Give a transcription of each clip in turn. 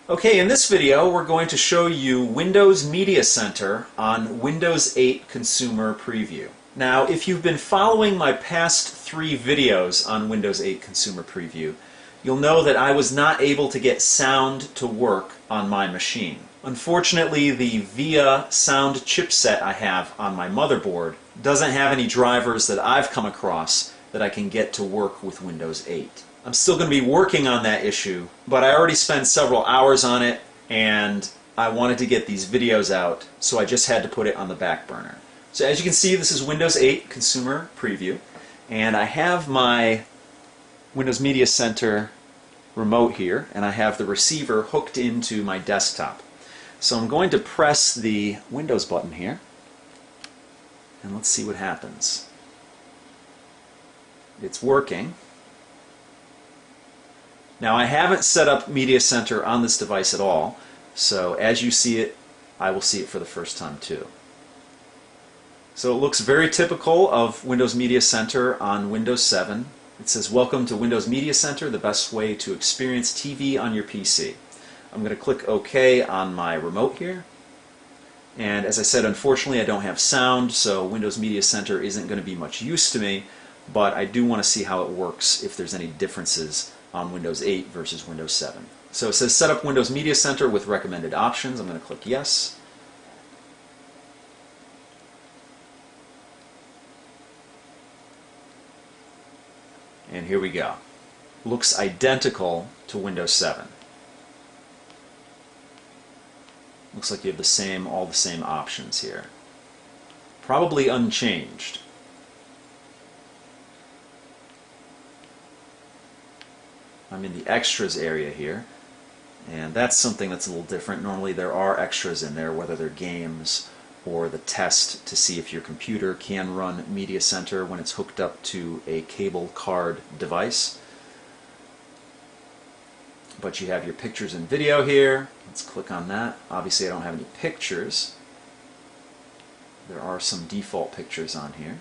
Okay, in this video we're going to show you Windows Media Center on Windows 8 Consumer Preview. Now, if you've been following my past 3 videos on Windows 8 Consumer Preview, you'll know that I was not able to get sound to work on my machine. Unfortunately, the VIA sound chipset I have on my motherboard doesn't have any drivers that I've come across that I can get to work with Windows 8. I'm still going to be working on that issue, but I already spent several hours on it and I wanted to get these videos out, so I just had to put it on the back burner. So as you can see, this is Windows 8 Consumer Preview, and I have my Windows Media Center remote here, and I have the receiver hooked into my desktop. So I'm going to press the Windows button here, and let's see what happens. It's working. Now, I haven't set up Media Center on this device at all, so as you see it, I will see it for the first time too. So it looks very typical of Windows Media Center on Windows 7. It says, "Welcome to Windows Media Center, the best way to experience TV on your PC." I'm going to click OK on my remote here. And as I said, unfortunately I don't have sound, so Windows Media Center isn't going to be much use to me, but I do want to see how it works, if there's any differences on Windows 8 versus Windows 7. So it says set up Windows Media Center with recommended options. I'm going to click yes. And here we go. Looks identical to Windows 7. Looks like you have all the same options here. Probably unchanged. I'm in the extras area here, and that's something that's a little different. Normally there are extras in there, whether they're games or the test to see if your computer can run Media Center when it's hooked up to a cable card device. But you have your pictures and video here. Let's click on that. Obviously I don't have any pictures. There are some default pictures on here.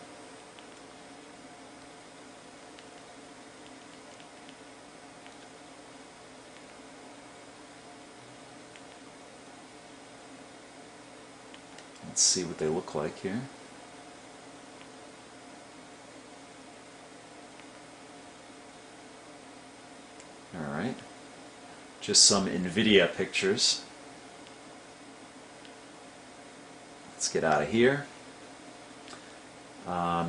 Let's see what they look like here. Alright. Just some NVIDIA pictures. Let's get out of here.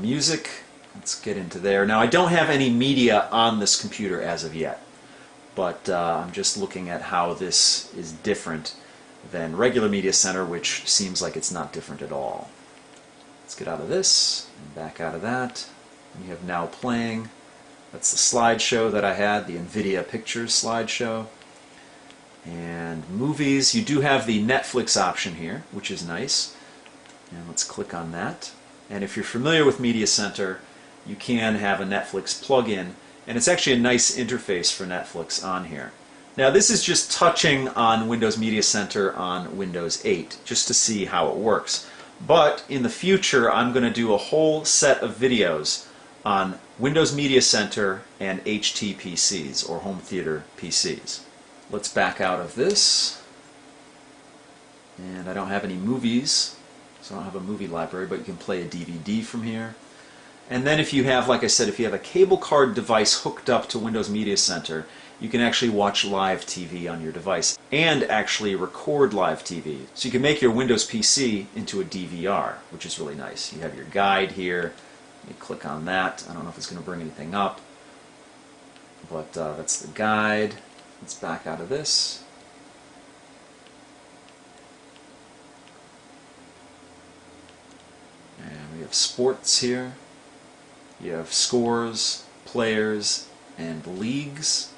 Music. Let's get into there. Now, I don't have any media on this computer as of yet, but I'm just looking at how this is different than regular Media Center, which seems like it's not different at all. Let's get out of this and back out of that. We have now playing. That's the slideshow that I had, the NVIDIA Pictures slideshow. And movies, you do have the Netflix option here, which is nice. And let's click on that. And if you're familiar with Media Center, you can have a Netflix plugin, and it's actually a nice interface for Netflix on here. Now, this is just touching on Windows Media Center on Windows 8, just to see how it works. But in the future, I'm going to do a whole set of videos on Windows Media Center and HT PCs, or home theater PCs. Let's back out of this. And I don't have any movies, so I don't have a movie library, but you can play a DVD from here. And then if you have, like I said, if you have a cable card device hooked up to Windows Media Center, you can actually watch live TV on your device and actually record live TV. So you can make your Windows PC into a DVR, which is really nice. You have your guide here. You click on that. I don't know if it's going to bring anything up, but that's the guide. Let's back out of this. And we have sports here. You have scores, players, and leagues.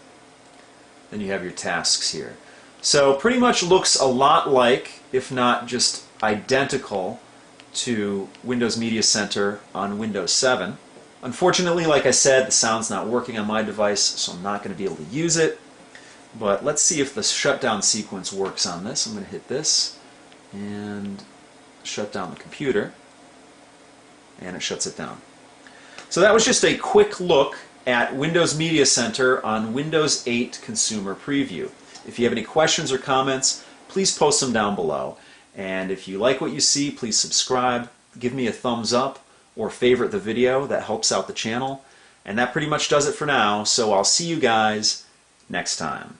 Then you have your tasks here. So pretty much looks a lot like, if not just identical, to Windows Media Center on Windows 7. Unfortunately, like I said, the sound's not working on my device, so I'm not going to be able to use it. But let's see if the shutdown sequence works on this. I'm going to hit this and shut down the computer, and it shuts it down. So that was just a quick look at Windows Media Center on Windows 8 Consumer Preview. If you have any questions or comments, please post them down below. And if you like what you see, please subscribe, give me a thumbs up, or favorite the video. That helps out the channel. And that pretty much does it for now, so I'll see you guys next time.